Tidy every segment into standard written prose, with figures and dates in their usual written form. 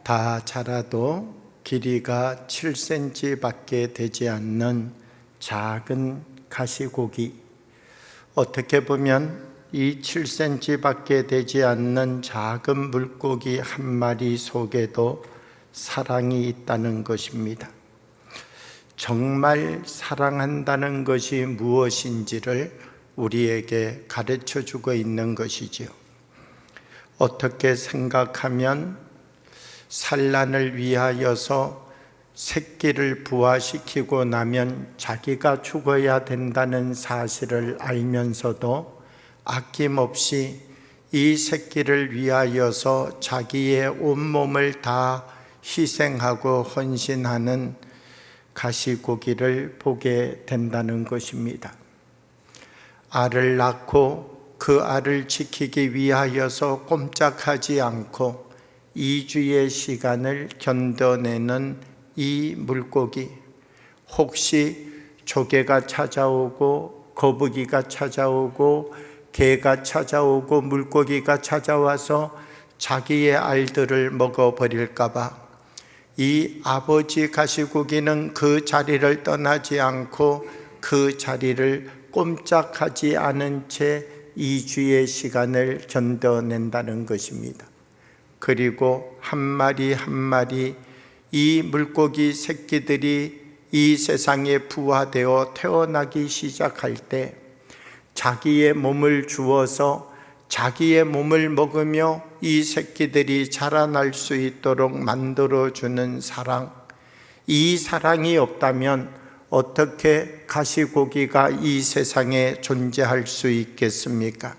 다 자라도 길이가 7cm 밖에 되지 않는 작은 가시고기, 어떻게 보면 이 7cm 밖에 되지 않는 작은 물고기 한 마리 속에도 사랑이 있다는 것입니다. 정말 사랑한다는 것이 무엇인지를 우리에게 가르쳐 주고 있는 것이지요. 어떻게 생각하면 산란을 위하여서 새끼를 부화시키고 나면 자기가 죽어야 된다는 사실을 알면서도 아낌없이 이 새끼를 위하여서 자기의 온몸을 다 희생하고 헌신하는 가시고기를 보게 된다는 것입니다. 알을 낳고 그 알을 지키기 위하여서 꼼짝하지 않고 2주의 시간을 견뎌내는 이 물고기, 혹시 조개가 찾아오고 거북이가 찾아오고 개가 찾아오고 물고기가 찾아와서 자기의 알들을 먹어버릴까 봐 이 아버지 가시고기는 그 자리를 떠나지 않고 그 자리를 꼼짝하지 않은 채 2주의 시간을 견뎌낸다는 것입니다. 그리고 한 마리 한 마리 이 물고기 새끼들이 이 세상에 부화되어 태어나기 시작할 때 자기의 몸을 주어서 자기의 몸을 먹으며 이 새끼들이 자라날 수 있도록 만들어주는 사랑, 이 사랑이 없다면 어떻게 가시고기가 이 세상에 존재할 수 있겠습니까?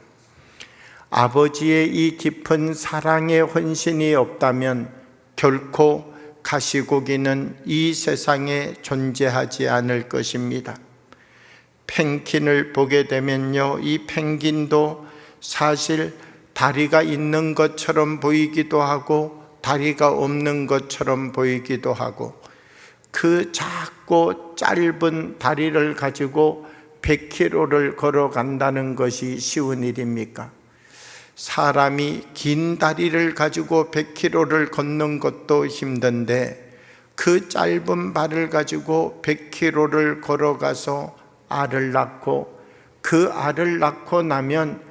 아버지의 이 깊은 사랑의 헌신이 없다면 결코 가시고기는 이 세상에 존재하지 않을 것입니다. 펭귄을 보게 되면요, 이 펭귄도 사실 다리가 있는 것처럼 보이기도 하고 다리가 없는 것처럼 보이기도 하고, 그 작고 짧은 다리를 가지고 100km를 걸어간다는 것이 쉬운 일입니까? 사람이 긴 다리를 가지고 100km를 걷는 것도 힘든데 그 짧은 발을 가지고 100km를 걸어가서 알을 낳고 그 알을 낳고 나면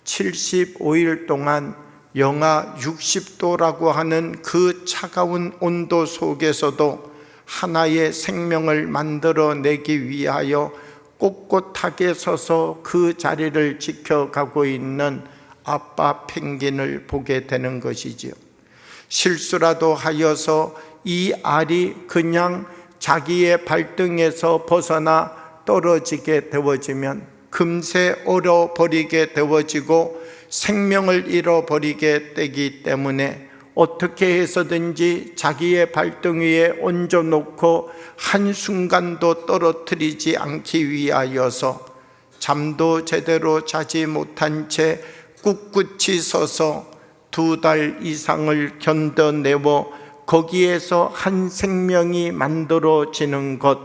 75일 동안 영하 60도라고 하는 그 차가운 온도 속에서도 하나의 생명을 만들어내기 위하여 꼿꼿하게 서서 그 자리를 지켜가고 있는 아빠 펭귄을 보게 되는 것이지요. 실수라도 하여서 이 알이 그냥 자기의 발등에서 벗어나 떨어지게 되어지면 금세 얼어버리게 되어지고 생명을 잃어버리게 되기 때문에 어떻게 해서든지 자기의 발등 위에 얹어놓고 한순간도 떨어뜨리지 않기 위하여서 잠도 제대로 자지 못한 채 꿋꿋이 서서 2달 이상을 견뎌내고 거기에서 한 생명이 만들어지는 것,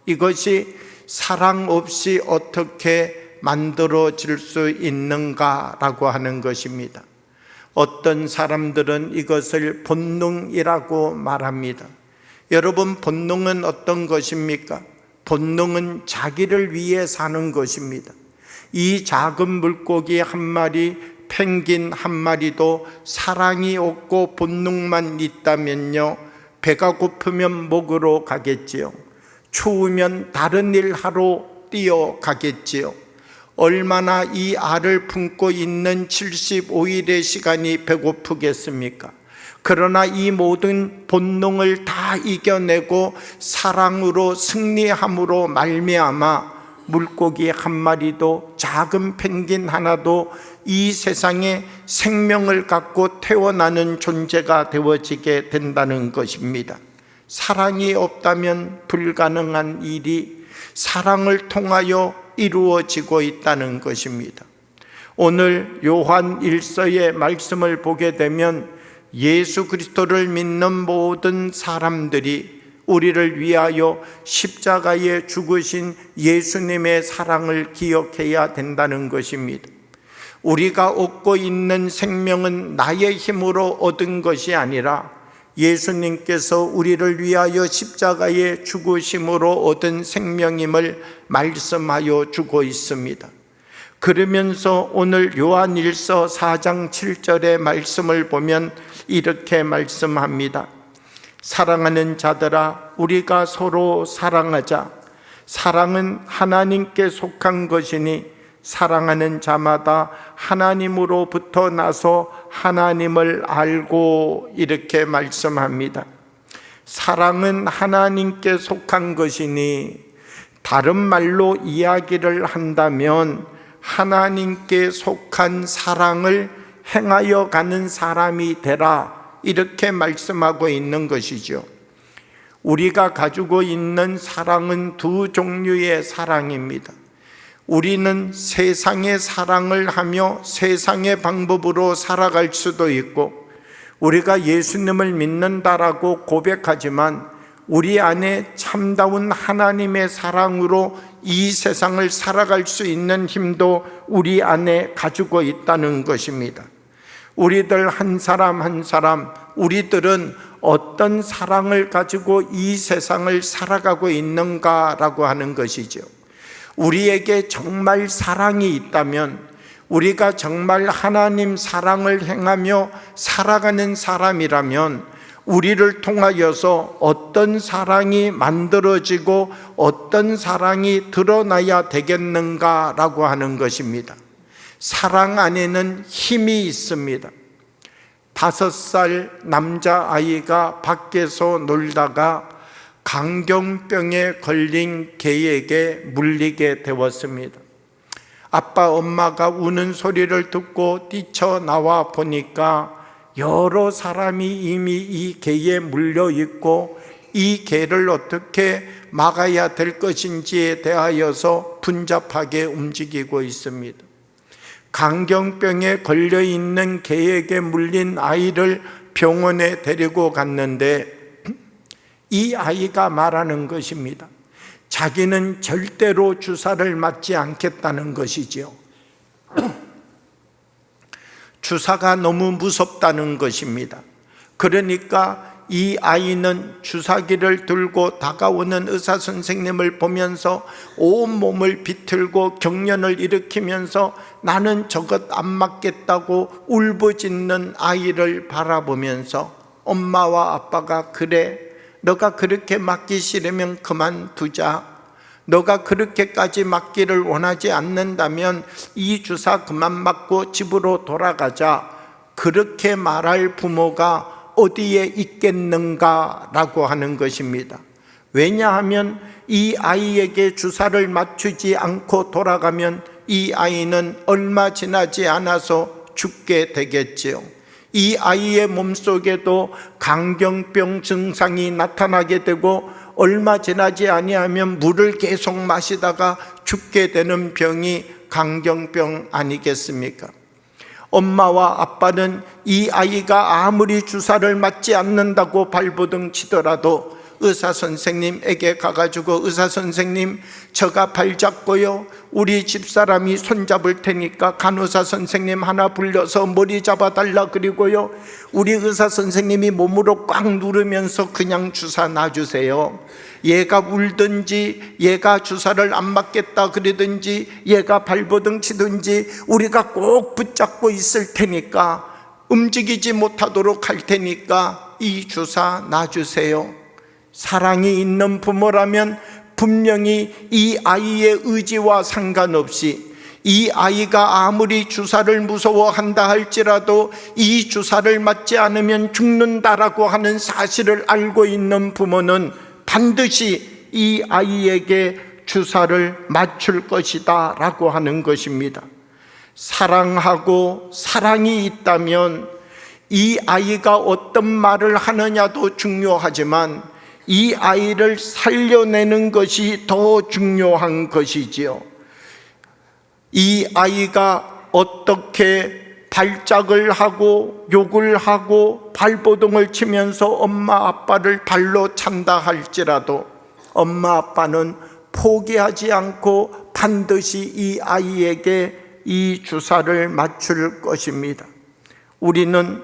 이것이 사랑 없이 어떻게 만들어질 수 있는가라고 하는 것입니다. 어떤 사람들은 이것을 본능이라고 말합니다. 여러분, 본능은 어떤 것입니까? 본능은 자기를 위해 사는 것입니다. 이 작은 물고기 한 마리, 펭귄 한 마리도 사랑이 없고 본능만 있다면요, 배가 고프면 먹으러 가겠지요. 추우면 다른 일 하러 뛰어가겠지요. 얼마나 이 알을 품고 있는 75일의 시간이 배고프겠습니까? 그러나 이 모든 본능을 다 이겨내고 사랑으로 승리함으로 말미암아 물고기 한 마리도 작은 펭귄 하나도 이 세상에 생명을 갖고 태어나는 존재가 되어지게 된다는 것입니다. 사랑이 없다면 불가능한 일이 사랑을 통하여 이루어지고 있다는 것입니다. 오늘 요한 1서의 말씀을 보게 되면 예수 그리스도를 믿는 모든 사람들이 우리를 위하여 십자가에 죽으신 예수님의 사랑을 기억해야 된다는 것입니다. 우리가 얻고 있는 생명은 나의 힘으로 얻은 것이 아니라 예수님께서 우리를 위하여 십자가에 죽으심으로 얻은 생명임을 말씀하여 주고 있습니다. 그러면서 오늘 요한일서 4장 7절의 말씀을 보면 이렇게 말씀합니다. 사랑하는 자들아, 우리가 서로 사랑하자. 사랑은 하나님께 속한 것이니 사랑하는 자마다 하나님으로부터 나서 하나님을 알고, 이렇게 말씀합니다. 사랑은 하나님께 속한 것이니, 다른 말로 이야기를 한다면 하나님께 속한 사랑을 행하여 가는 사람이 되라, 이렇게 말씀하고 있는 것이죠. 우리가 가지고 있는 사랑은 두 종류의 사랑입니다. 우리는 세상의 사랑을 하며 세상의 방법으로 살아갈 수도 있고, 우리가 예수님을 믿는다라고 고백하지만 우리 안에 참다운 하나님의 사랑으로 이 세상을 살아갈 수 있는 힘도 우리 안에 가지고 있다는 것입니다. 우리들 한 사람 한 사람, 우리들은 어떤 사랑을 가지고 이 세상을 살아가고 있는가라고 하는 것이죠. 우리에게 정말 사랑이 있다면, 우리가 정말 하나님 사랑을 행하며 살아가는 사람이라면 우리를 통하여서 어떤 사랑이 만들어지고 어떤 사랑이 드러나야 되겠는가라고 하는 것입니다. 사랑 안에는 힘이 있습니다. 5살 남자아이가 밖에서 놀다가 강경병에 걸린 개에게 물리게 되었습니다. 아빠 엄마가 우는 소리를 듣고 뛰쳐나와 보니까 여러 사람이 이미 이 개에 물려 있고 이 개를 어떻게 막아야 될 것인지에 대하여서 분잡하게 움직이고 있습니다. 강경병에 걸려 있는 개에게 물린 아이를 병원에 데리고 갔는데 이 아이가 말하는 것입니다. 자기는 절대로 주사를 맞지 않겠다는 것이죠. 주사가 너무 무섭다는 것입니다. 그러니까 이 아이는 주사기를 들고 다가오는 의사 선생님을 보면서 온몸을 비틀고 경련을 일으키면서 나는 저것 안 맞겠다고 울부짖는 아이를 바라보면서 엄마와 아빠가 그래, 너가 그렇게 맞기 싫으면 그만두자. 너가 그렇게까지 맞기를 원하지 않는다면 이 주사 그만 맞고 집으로 돌아가자. 그렇게 말할 부모가 어디에 있겠는가라고 하는 것입니다. 왜냐하면 이 아이에게 주사를 맞추지 않고 돌아가면 이 아이는 얼마 지나지 않아서 죽게 되겠지요. 이 아이의 몸속에도 강경병 증상이 나타나게 되고 얼마 지나지 아니하면 물을 계속 마시다가 죽게 되는 병이 강경병 아니겠습니까? 엄마와 아빠는 이 아이가 아무리 주사를 맞지 않는다고 발버둥 치더라도 의사 선생님에게 가가지고 의사 선생님, 저가 발 잡고요, 우리 집사람이 손 잡을 테니까 간호사 선생님 하나 불러서 머리 잡아달라, 그리고요 우리 의사 선생님이 몸으로 꽉 누르면서 그냥 주사 놔주세요. 얘가 울든지 얘가 주사를 안 맞겠다 그러든지 얘가 발버둥 치든지 우리가 꼭 붙잡고 있을 테니까, 움직이지 못하도록 할 테니까 이 주사 놔주세요. 사랑이 있는 부모라면 분명히 이 아이의 의지와 상관없이 이 아이가 아무리 주사를 무서워한다 할지라도 이 주사를 맞지 않으면 죽는다라고 하는 사실을 알고 있는 부모는 반드시 이 아이에게 주사를 맞출 것이다 라고 하는 것입니다. 사랑하고 사랑이 있다면 이 아이가 어떤 말을 하느냐도 중요하지만 이 아이를 살려내는 것이 더 중요한 것이지요. 이 아이가 어떻게 발작을 하고 욕을 하고 발버둥을 치면서 엄마 아빠를 발로 찬다 할지라도 엄마 아빠는 포기하지 않고 반드시 이 아이에게 이 주사를 맞출 것입니다. 우리는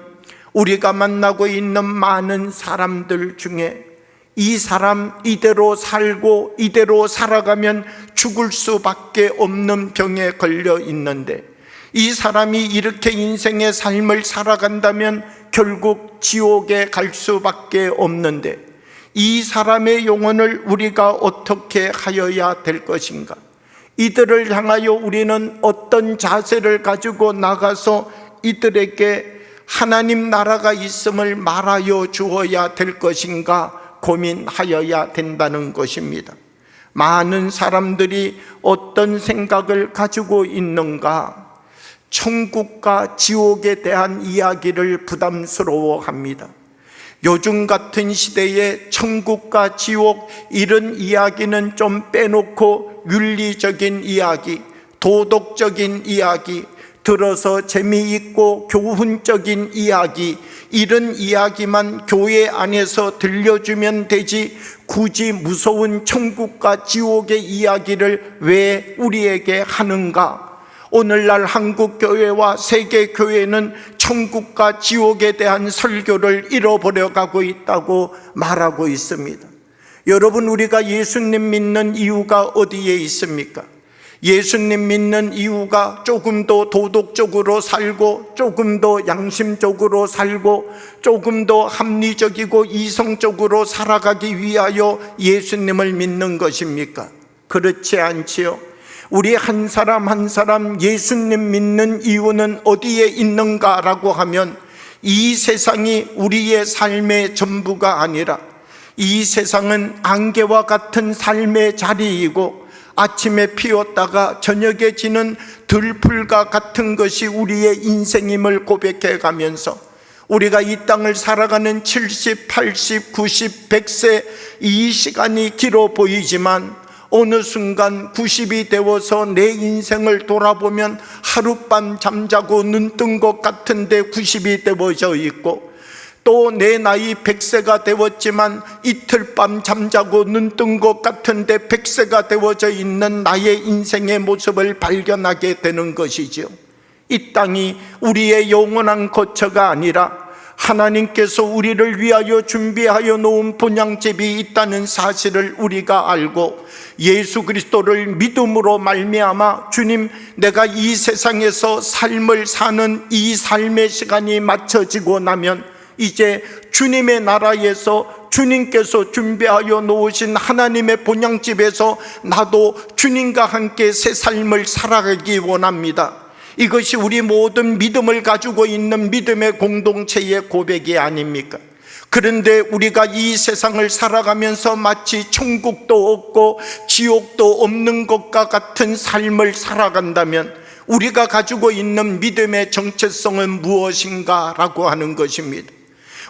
우리가 만나고 있는 많은 사람들 중에 이 사람 이대로 살고 이대로 살아가면 죽을 수밖에 없는 병에 걸려 있는데, 이 사람이 이렇게 인생의 삶을 살아간다면 결국 지옥에 갈 수밖에 없는데, 이 사람의 영혼을 우리가 어떻게 하여야 될 것인가? 이들을 향하여 우리는 어떤 자세를 가지고 나가서 이들에게 하나님 나라가 있음을 말하여 주어야 될 것인가 고민하여야 된다는 것입니다. 많은 사람들이 어떤 생각을 가지고 있는가? 천국과 지옥에 대한 이야기를 부담스러워합니다. 요즘 같은 시대에 천국과 지옥 이런 이야기는 좀 빼놓고 윤리적인 이야기, 도덕적인 이야기, 들어서 재미있고 교훈적인 이야기, 이런 이야기만 교회 안에서 들려주면 되지, 굳이 무서운 천국과 지옥의 이야기를 왜 우리에게 하는가? 오늘날 한국교회와 세계교회는 천국과 지옥에 대한 설교를 잃어버려 가고 있다고 말하고 있습니다. 여러분, 우리가 예수님 믿는 이유가 어디에 있습니까? 예수님 믿는 이유가 조금 더 도덕적으로 살고, 조금 더 양심적으로 살고, 조금 더 합리적이고 이성적으로 살아가기 위하여 예수님을 믿는 것입니까? 그렇지 않지요. 우리 한 사람 한 사람 예수님 믿는 이유는 어디에 있는가라고 하면, 이 세상이 우리의 삶의 전부가 아니라 이 세상은 안개와 같은 삶의 자리이고, 아침에 피었다가 저녁에 지는 들풀과 같은 것이 우리의 인생임을 고백해 가면서, 우리가 이 땅을 살아가는 70, 80, 90, 100세 이 시간이 길어 보이지만 어느 순간 90이 되어서 내 인생을 돌아보면 하룻밤 잠자고 눈 뜬 것 같은데 90이 되어져 있고, 또 내 나이 100세가 되었지만 이틀 밤 잠자고 눈 뜬 것 같은데 100세가 되어져 있는 나의 인생의 모습을 발견하게 되는 것이죠. 이 땅이 우리의 영원한 거처가 아니라 하나님께서 우리를 위하여 준비하여 놓은 본향집이 있다는 사실을 우리가 알고, 예수 그리스도를 믿음으로 말미암아 주님, 내가 이 세상에서 삶을 사는 이 삶의 시간이 맞춰지고 나면 이제 주님의 나라에서 주님께서 준비하여 놓으신 하나님의 본향집에서 나도 주님과 함께 새 삶을 살아가기 원합니다. 이것이 우리 모든 믿음을 가지고 있는 믿음의 공동체의 고백이 아닙니까? 그런데 우리가 이 세상을 살아가면서 마치 천국도 없고 지옥도 없는 것과 같은 삶을 살아간다면 우리가 가지고 있는 믿음의 정체성은 무엇인가 라고 하는 것입니다.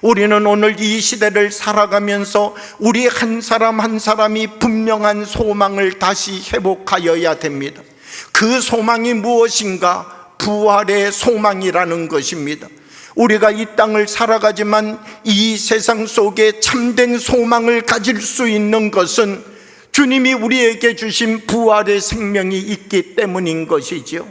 우리는 오늘 이 시대를 살아가면서 우리 한 사람 한 사람이 분명한 소망을 다시 회복하여야 됩니다. 그 소망이 무엇인가? 부활의 소망이라는 것입니다. 우리가 이 땅을 살아가지만 이 세상 속에 참된 소망을 가질 수 있는 것은 주님이 우리에게 주신 부활의 생명이 있기 때문인 것이죠.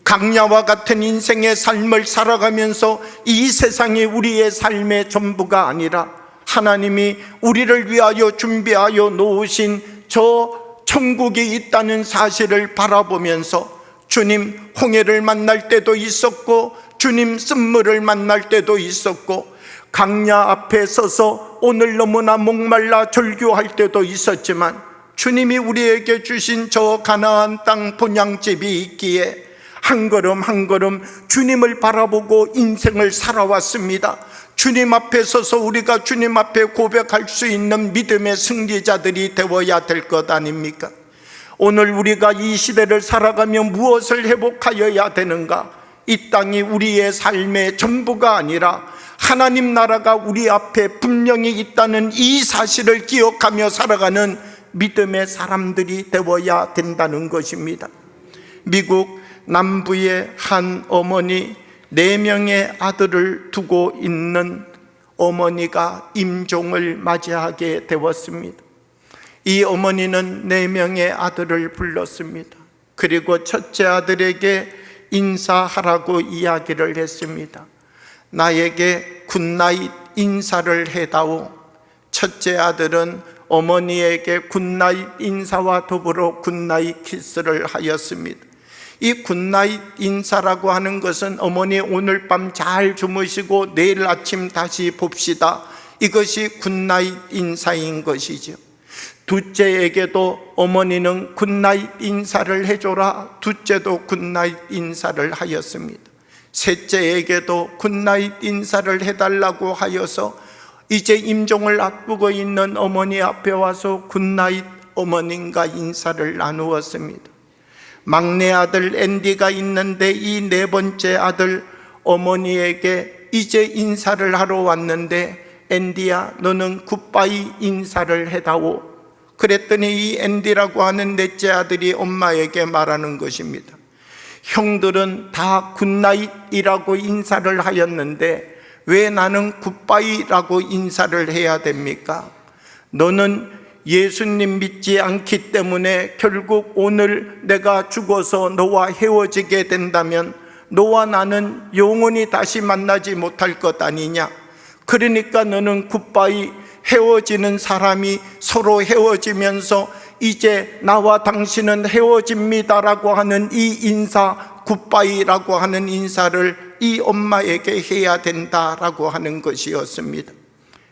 강야와 같은 인생의 삶을 살아가면서 이 세상이 우리의 삶의 전부가 아니라 하나님이 우리를 위하여 준비하여 놓으신 저 천국이 있다는 사실을 바라보면서, 주님 홍해를 만날 때도 있었고 주님 쓴물을 만날 때도 있었고, 강야 앞에 서서 오늘 너무나 목말라 절규할 때도 있었지만, 주님이 우리에게 주신 저 가나안 땅 본향집이 있기에 한 걸음 한 걸음 주님을 바라보고 인생을 살아왔습니다. 주님 앞에 서서 우리가 주님 앞에 고백할 수 있는 믿음의 승리자들이 되어야 될 것 아닙니까? 오늘 우리가 이 시대를 살아가며 무엇을 회복하여야 되는가? 이 땅이 우리의 삶의 전부가 아니라 하나님 나라가 우리 앞에 분명히 있다는 이 사실을 기억하며 살아가는 믿음의 사람들이 되어야 된다는 것입니다. 미국 남부의 한 어머니, 4명의 아들을 두고 있는 어머니가 임종을 맞이하게 되었습니다. 이 어머니는 4명의 아들을 불렀습니다. 그리고 첫째 아들에게 인사하라고 이야기를 했습니다. 나에게 굿나잇 인사를 해다오. 첫째 아들은 어머니에게 굿나잇 인사와 더불어 굿나잇 키스를 하였습니다. 이 굿나잇 인사라고 하는 것은 어머니 오늘 밤 잘 주무시고 내일 아침 다시 봅시다, 이것이 굿나잇 인사인 것이죠. 둘째에게도 어머니는 굿나잇 인사를 해줘라. 둘째도 굿나잇 인사를 하였습니다. 셋째에게도 굿나잇 인사를 해달라고 하여서 이제 임종을 앞두고 있는 어머니 앞에 와서 굿나잇 어머님과 인사를 나누었습니다. 막내 아들 앤디가 있는데 이 네 번째 아들 어머니에게 이제 인사를 하러 왔는데 앤디야, 너는 굿바이 인사를 해다오. 그랬더니 이 앤디라고 하는 넷째 아들이 엄마에게 말하는 것입니다. 형들은 다 굿나잇이라고 인사를 하였는데 왜 나는 굿바이라고 인사를 해야 됩니까? 너는 예수님 믿지 않기 때문에 결국 오늘 내가 죽어서 너와 헤어지게 된다면 너와 나는 영원히 다시 만나지 못할 것 아니냐? 그러니까 너는 굿바이, 헤어지는 사람이 서로 헤어지면서 이제 나와 당신은 헤어집니다라고 하는 이 인사, 굿바이라고 하는 인사를 이 엄마에게 해야 된다라고 하는 것이었습니다.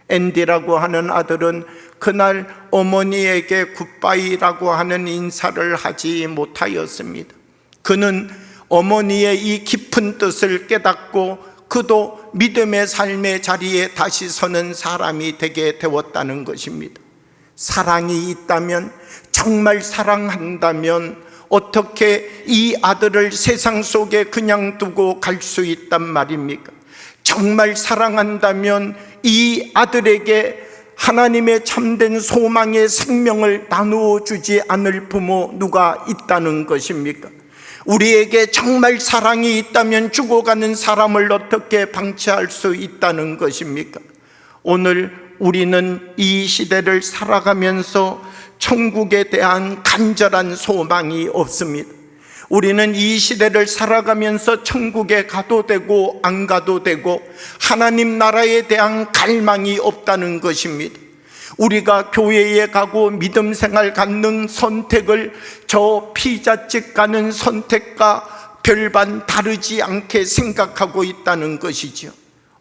앤디라고 하는 아들은 그날 어머니에게 굿바이라고 하는 인사를 하지 못하였습니다. 그는 어머니의 이 깊은 뜻을 깨닫고 그도 믿음의 삶의 자리에 다시 서는 사람이 되게 되었다는 것입니다. 사랑이 있다면, 정말 사랑한다면 어떻게 이 아들을 세상 속에 그냥 두고 갈 수 있단 말입니까? 정말 사랑한다면 이 아들에게 하나님의 참된 소망의 생명을 나누어 주지 않을 부모 누가 있다는 것입니까? 우리에게 정말 사랑이 있다면 죽어가는 사람을 어떻게 방치할 수 있다는 것입니까? 오늘 우리는 이 시대를 살아가면서 천국에 대한 간절한 소망이 없습니다. 우리는 이 시대를 살아가면서 천국에 가도 되고 안 가도 되고 하나님 나라에 대한 갈망이 없다는 것입니다. 우리가 교회에 가고 믿음 생활 갖는 선택을 저 피자집 가는 선택과 별반 다르지 않게 생각하고 있다는 것이죠.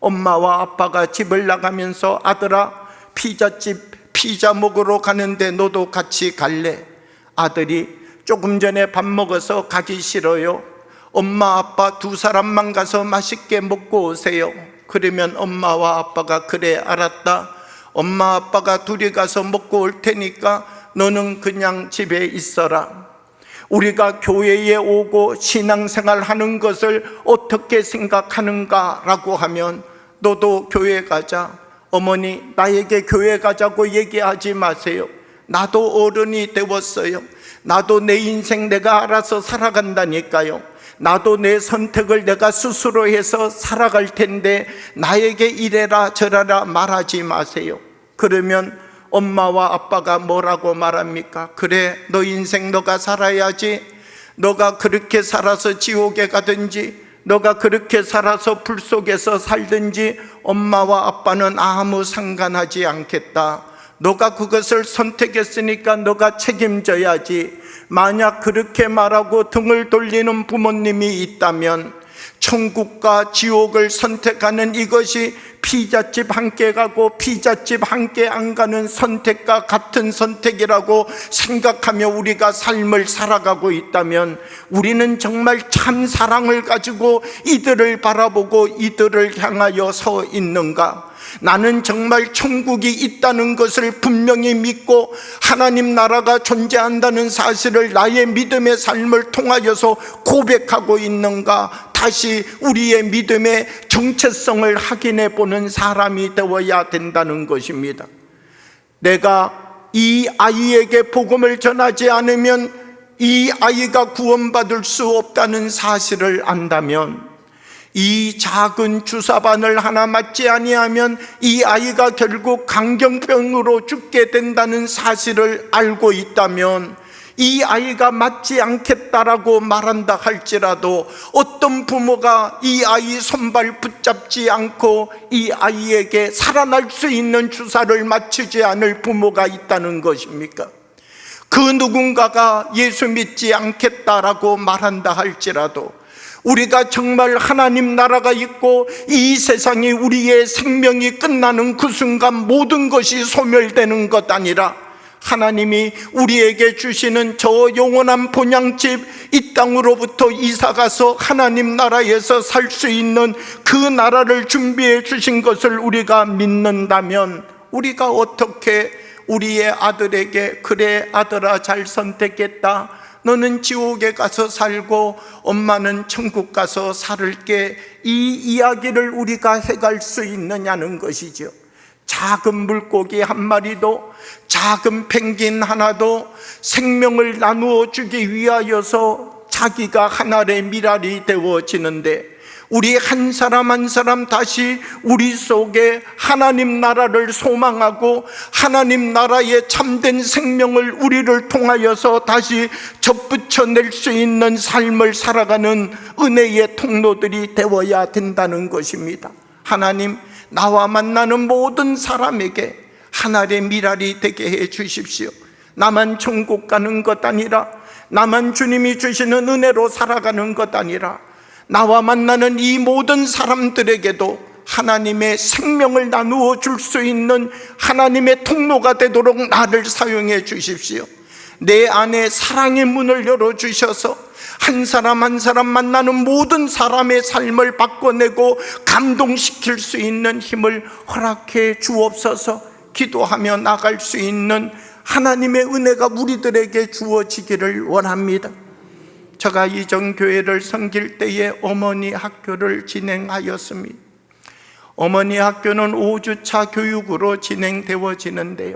엄마와 아빠가 집을 나가면서 아들아, 피자집 피자 먹으러 가는데 너도 같이 갈래? 아들이 조금 전에 밥 먹어서 가기 싫어요. 엄마 아빠 두 사람만 가서 맛있게 먹고 오세요. 그러면 엄마와 아빠가 그래 알았다, 엄마 아빠가 둘이 가서 먹고 올 테니까 너는 그냥 집에 있어라. 우리가 교회에 오고 신앙생활 하는 것을 어떻게 생각하는가라고 하면 너도 교회 가자. 어머니, 나에게 교회 가자고 얘기하지 마세요. 나도 어른이 되었어요. 나도 내 인생 내가 알아서 살아간다니까요. 나도 내 선택을 내가 스스로 해서 살아갈 텐데 나에게 이래라 저래라 말하지 마세요. 그러면 엄마와 아빠가 뭐라고 말합니까? 그래, 너 인생 너가 살아야지. 너가 그렇게 살아서 지옥에 가든지 너가 그렇게 살아서 불 속에서 살든지 엄마와 아빠는 아무 상관하지 않겠다. 너가 그것을 선택했으니까 너가 책임져야지. 만약 그렇게 말하고 등을 돌리는 부모님이 있다면 천국과 지옥을 선택하는 이것이 피자집 함께 가고 피자집 함께 안 가는 선택과 같은 선택이라고 생각하며 우리가 삶을 살아가고 있다면 우리는 정말 참 사랑을 가지고 이들을 바라보고 이들을 향하여 서 있는가? 나는 정말 천국이 있다는 것을 분명히 믿고 하나님 나라가 존재한다는 사실을 나의 믿음의 삶을 통하여서 고백하고 있는가? 다시 우리의 믿음의 정체성을 확인해 보는 사람이 되어야 된다는 것입니다. 내가 이 아이에게 복음을 전하지 않으면 이 아이가 구원받을 수 없다는 사실을 안다면, 이 작은 주사바늘 하나 맞지 아니하면 이 아이가 결국 강경병으로 죽게 된다는 사실을 알고 있다면, 이 아이가 맞지 않겠다라고 말한다 할지라도 어떤 부모가 이 아이 손발 붙잡지 않고 이 아이에게 살아날 수 있는 주사를 맞추지 않을 부모가 있다는 것입니까? 그 누군가가 예수 믿지 않겠다라고 말한다 할지라도 우리가 정말 하나님 나라가 있고 이 세상이 우리의 생명이 끝나는 그 순간 모든 것이 소멸되는 것 아니라 하나님이 우리에게 주시는 저 영원한 본향집, 이 땅으로부터 이사가서 하나님 나라에서 살 수 있는 그 나라를 준비해 주신 것을 우리가 믿는다면 우리가 어떻게 우리의 아들에게 그래 아들아 잘 선택했다, 너는 지옥에 가서 살고 엄마는 천국 가서 살을게, 이 이야기를 우리가 해갈 수 있느냐는 것이죠. 작은 물고기 한 마리도, 작은 펭귄 하나도 생명을 나누어 주기 위하여서 자기가 하늘의 미랄이 되어지는데 우리 한 사람 한 사람 다시 우리 속에 하나님 나라를 소망하고 하나님 나라의 참된 생명을 우리를 통하여서 다시 접붙여낼 수 있는 삶을 살아가는 은혜의 통로들이 되어야 된다는 것입니다. 하나님, 나와 만나는 모든 사람에게 하늘의 미랄이 되게 해 주십시오. 나만 천국 가는 것 아니라, 나만 주님이 주시는 은혜로 살아가는 것 아니라 나와 만나는 이 모든 사람들에게도 하나님의 생명을 나누어 줄 수 있는 하나님의 통로가 되도록 나를 사용해 주십시오. 내 안에 사랑의 문을 열어주셔서 한 사람 한 사람 만나는 모든 사람의 삶을 바꿔내고 감동시킬 수 있는 힘을 허락해 주옵소서. 기도하며 나갈 수 있는 하나님의 은혜가 우리들에게 주어지기를 원합니다. 제가 이전 교회를 섬길 때에 어머니 학교를 진행하였습니다. 어머니 학교는 5주차 교육으로 진행되어지는데요,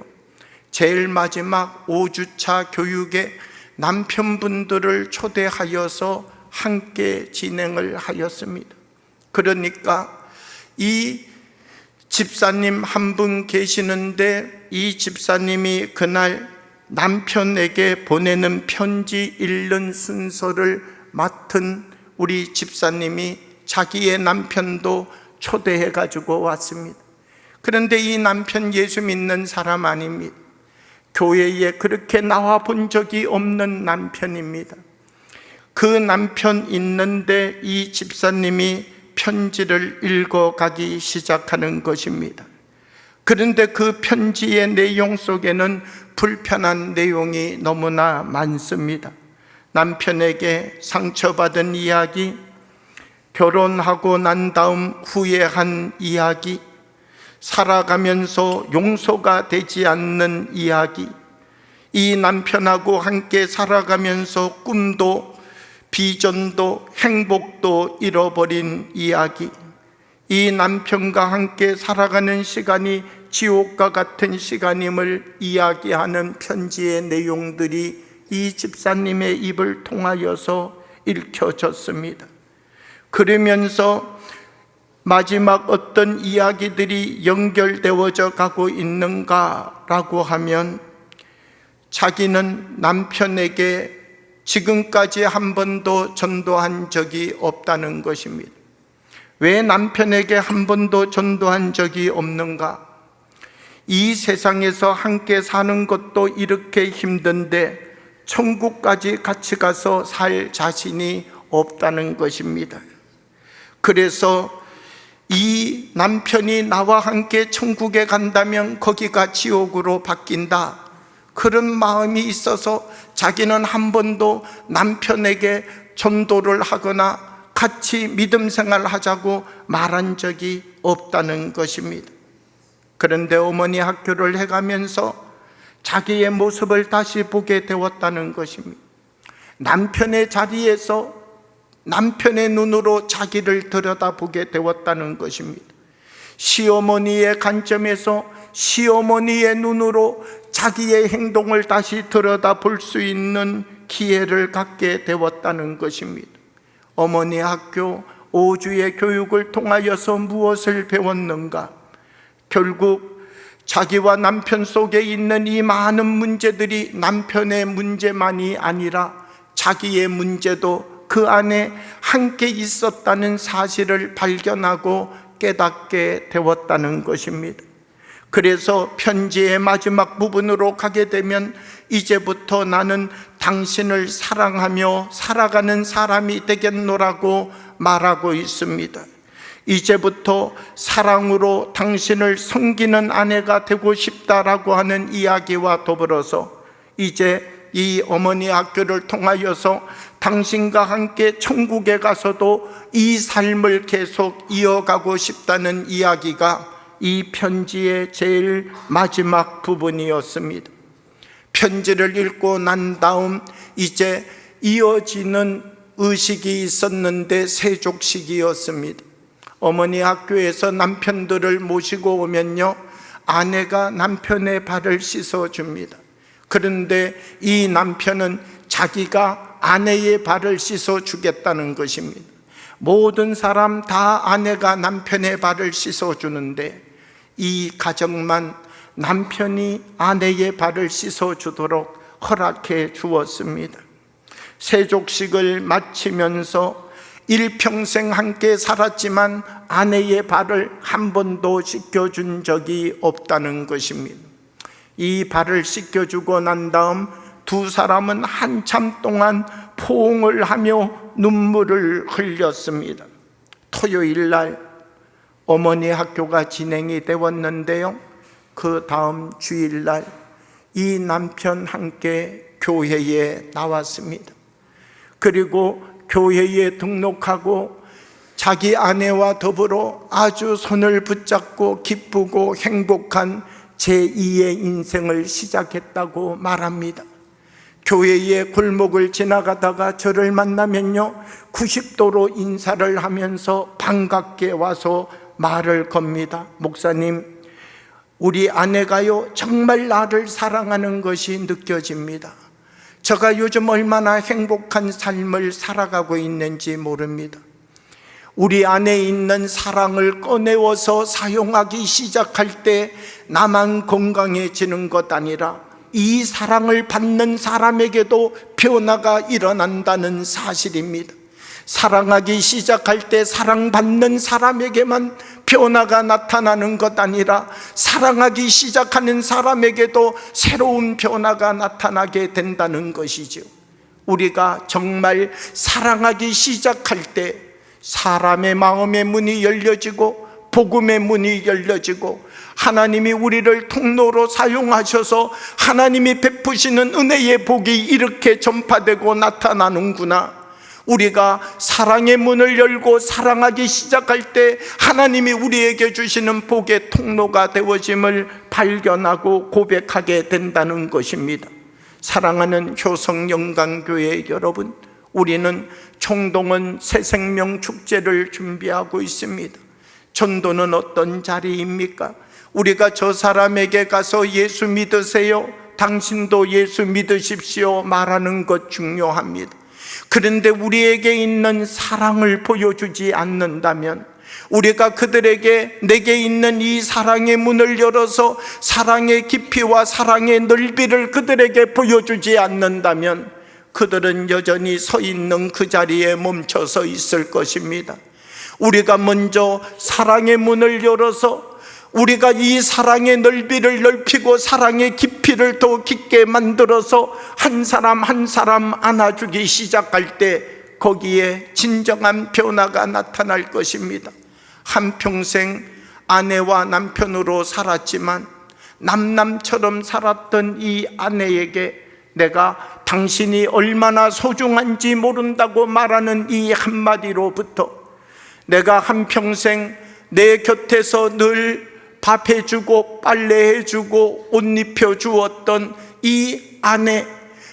제일 마지막 5주차 교육에 남편분들을 초대하여서 함께 진행을 하였습니다. 그러니까 이 집사님 한 분 계시는데 이 집사님이 그날 남편에게 보내는 편지 읽는 순서를 맡은 우리 집사님이 자기의 남편도 초대해 가지고 왔습니다. 그런데 이 남편 예수 믿는 사람 아닙니다. 교회에 그렇게 나와 본 적이 없는 남편입니다. 그 남편 있는데 이 집사님이 편지를 읽어가기 시작하는 것입니다. 그런데 그 편지의 내용 속에는 불편한 내용이 너무나 많습니다. 남편에게 상처받은 이야기, 결혼하고 난 다음 후회한 이야기, 살아가면서 용서가 되지 않는 이야기, 이 남편하고 함께 살아가면서 꿈도 비전도 행복도 잃어버린 이야기, 이 남편과 함께 살아가는 시간이 지옥과 같은 시간임을 이야기하는 편지의 내용들이 이 집사님의 입을 통하여서 읽혀졌습니다. 그러면서 마지막 어떤 이야기들이 연결되어져 가고 있는가라고 하면 자기는 남편에게 지금까지 한 번도 전도한 적이 없다는 것입니다. 왜 남편에게 한 번도 전도한 적이 없는가? 이 세상에서 함께 사는 것도 이렇게 힘든데 천국까지 같이 가서 살 자신이 없다는 것입니다. 그래서 이 남편이 나와 함께 천국에 간다면 거기가 지옥으로 바뀐다, 그런 마음이 있어서 자기는 한 번도 남편에게 전도를 하거나 같이 믿음 생활을 하자고 말한 적이 없다는 것입니다. 그런데 어머니 학교를 해가면서 자기의 모습을 다시 보게 되었다는 것입니다. 남편의 자리에서 남편의 눈으로 자기를 들여다보게 되었다는 것입니다. 시어머니의 관점에서 시어머니의 눈으로 자기의 행동을 다시 들여다볼 수 있는 기회를 갖게 되었다는 것입니다. 어머니 학교 5주의 교육을 통하여서 무엇을 배웠는가? 결국 자기와 남편 속에 있는 이 많은 문제들이 남편의 문제만이 아니라 자기의 문제도 그 안에 함께 있었다는 사실을 발견하고 깨닫게 되었다는 것입니다. 그래서 편지의 마지막 부분으로 가게 되면 이제부터 나는 당신을 사랑하며 살아가는 사람이 되겠노라고 말하고 있습니다. 이제부터 사랑으로 당신을 섬기는 아내가 되고 싶다라고 하는 이야기와 더불어서 이제 이 어머니 학교를 통하여서 당신과 함께 천국에 가서도 이 삶을 계속 이어가고 싶다는 이야기가 이 편지의 제일 마지막 부분이었습니다. 편지를 읽고 난 다음 이제 이어지는 의식이 있었는데 세족식이었습니다. 어머니 학교에서 남편들을 모시고 오면요, 아내가 남편의 발을 씻어줍니다. 그런데 이 남편은 자기가 아내의 발을 씻어주겠다는 것입니다. 모든 사람 다 아내가 남편의 발을 씻어주는데 이 가정만 남편이 아내의 발을 씻어주도록 허락해 주었습니다. 세족식을 마치면서 일평생 함께 살았지만 아내의 발을 한 번도 씻겨준 적이 없다는 것입니다. 이 발을 씻겨주고 난 다음 두 사람은 한참 동안 포옹을 하며 눈물을 흘렸습니다. 토요일 날 어머니 학교가 진행이 되었는데요, 그 다음 주일날 이 남편 함께 교회에 나왔습니다. 그리고 교회에 등록하고 자기 아내와 더불어 아주 손을 붙잡고 기쁘고 행복한 제2의 인생을 시작했다고 말합니다. 교회의 골목을 지나가다가 저를 만나면요, 90도로 인사를 하면서 반갑게 와서 말을 겁니다. 목사님, 우리 아내가요 정말 나를 사랑하는 것이 느껴집니다. 제가 요즘 얼마나 행복한 삶을 살아가고 있는지 모릅니다. 우리 안에 있는 사랑을 꺼내어서 사용하기 시작할 때 나만 건강해지는 것 아니라 이 사랑을 받는 사람에게도 변화가 일어난다는 사실입니다. 사랑하기 시작할 때 사랑받는 사람에게만 변화가 나타나는 것 아니라 사랑하기 시작하는 사람에게도 새로운 변화가 나타나게 된다는 것이죠. 우리가 정말 사랑하기 시작할 때 사람의 마음의 문이 열려지고 복음의 문이 열려지고 하나님이 우리를 통로로 사용하셔서 하나님이 베푸시는 은혜의 복이 이렇게 전파되고 나타나는구나. 우리가 사랑의 문을 열고 사랑하기 시작할 때 하나님이 우리에게 주시는 복의 통로가 되어짐을 발견하고 고백하게 된다는 것입니다. 사랑하는 효성영광교회 여러분, 우리는 총동원 새생명 축제를 준비하고 있습니다. 전도는 어떤 자리입니까? 우리가 저 사람에게 가서 예수 믿으세요, 당신도 예수 믿으십시오 말하는 것 중요합니다. 그런데 우리에게 있는 사랑을 보여주지 않는다면, 우리가 그들에게 내게 있는 이 사랑의 문을 열어서 사랑의 깊이와 사랑의 넓이를 그들에게 보여주지 않는다면 그들은 여전히 서 있는 그 자리에 멈춰서 있을 것입니다. 우리가 먼저 사랑의 문을 열어서 우리가 이 사랑의 넓이를 넓히고 사랑의 깊이를 더 깊게 만들어서 한 사람 한 사람 안아주기 시작할 때 거기에 진정한 변화가 나타날 것입니다. 한평생 아내와 남편으로 살았지만 남남처럼 살았던 이 아내에게 내가 당신이 얼마나 소중한지 모른다고 말하는 이 한마디로부터 내가 한평생 내 곁에서 늘 밥해주고 빨래해주고 옷 입혀주었던 이 아내,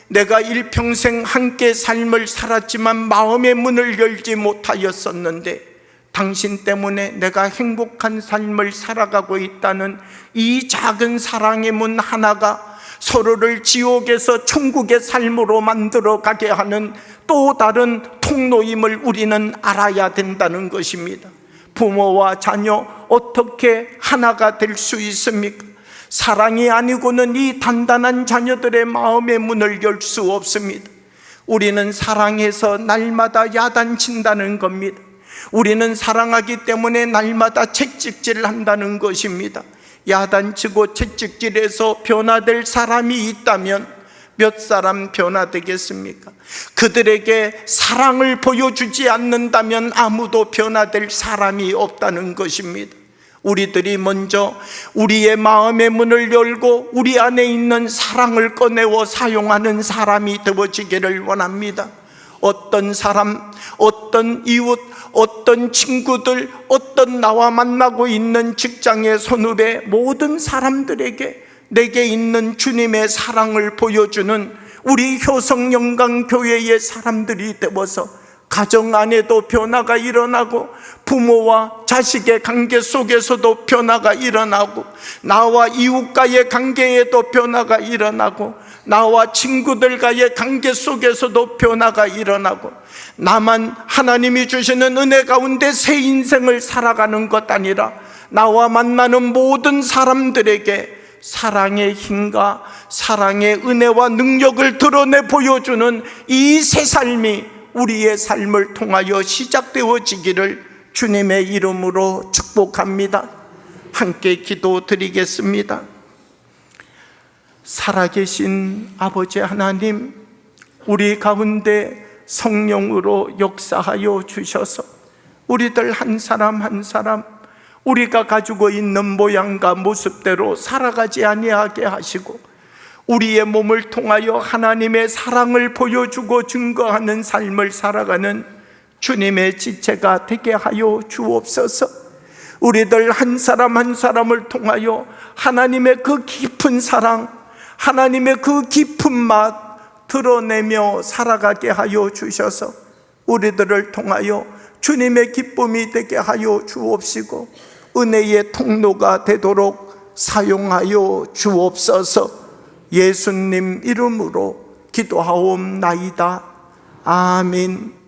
내가 일평생 함께 삶을 살았지만 마음의 문을 열지 못하였었는데 당신 때문에 내가 행복한 삶을 살아가고 있다는 이 작은 사랑의 문 하나가 서로를 지옥에서 천국의 삶으로 만들어 가게 하는 또 다른 통로임을 우리는 알아야 된다는 것입니다. 부모와 자녀 어떻게 하나가 될 수 있습니까? 사랑이 아니고는 이 단단한 자녀들의 마음의 문을 열 수 없습니다. 우리는 사랑해서 날마다 야단친다는 겁니다. 우리는 사랑하기 때문에 날마다 채찍질 한다는 것입니다. 야단치고 채찍질해서 변화될 사람이 있다면 몇 사람 변화되겠습니까? 그들에게 사랑을 보여주지 않는다면 아무도 변화될 사람이 없다는 것입니다. 우리들이 먼저 우리의 마음의 문을 열고 우리 안에 있는 사랑을 꺼내어 사용하는 사람이 되어지기를 원합니다. 어떤 사람, 어떤 이웃, 어떤 친구들, 어떤 나와 만나고 있는 직장의 선후배, 모든 사람들에게 내게 있는 주님의 사랑을 보여주는 우리 효성영광교회의 사람들이 되어서 가정 안에도 변화가 일어나고 부모와 자식의 관계 속에서도 변화가 일어나고 나와 이웃과의 관계에도 변화가 일어나고 나와 친구들과의 관계 속에서도 변화가 일어나고 나만 하나님이 주시는 은혜 가운데 새 인생을 살아가는 것 아니라 나와 만나는 모든 사람들에게 사랑의 힘과 사랑의 은혜와 능력을 드러내 보여주는 이 새 삶이 우리의 삶을 통하여 시작되어지기를 주님의 이름으로 축복합니다. 함께 기도드리겠습니다. 살아계신 아버지 하나님, 우리 가운데 성령으로 역사하여 주셔서 우리들 한 사람 한 사람 우리가 가지고 있는 모양과 모습대로 살아가지 아니하게 하시고 우리의 몸을 통하여 하나님의 사랑을 보여주고 증거하는 삶을 살아가는 주님의 지체가 되게 하여 주옵소서. 우리들 한 사람 한 사람을 통하여 하나님의 그 깊은 사랑, 하나님의 그 깊은 맛 드러내며 살아가게 하여 주셔서 우리들을 통하여 주님의 기쁨이 되게 하여 주옵시고 은혜의 통로가 되도록 사용하여 주옵소서. 예수님 이름으로 기도하옵나이다. 아멘.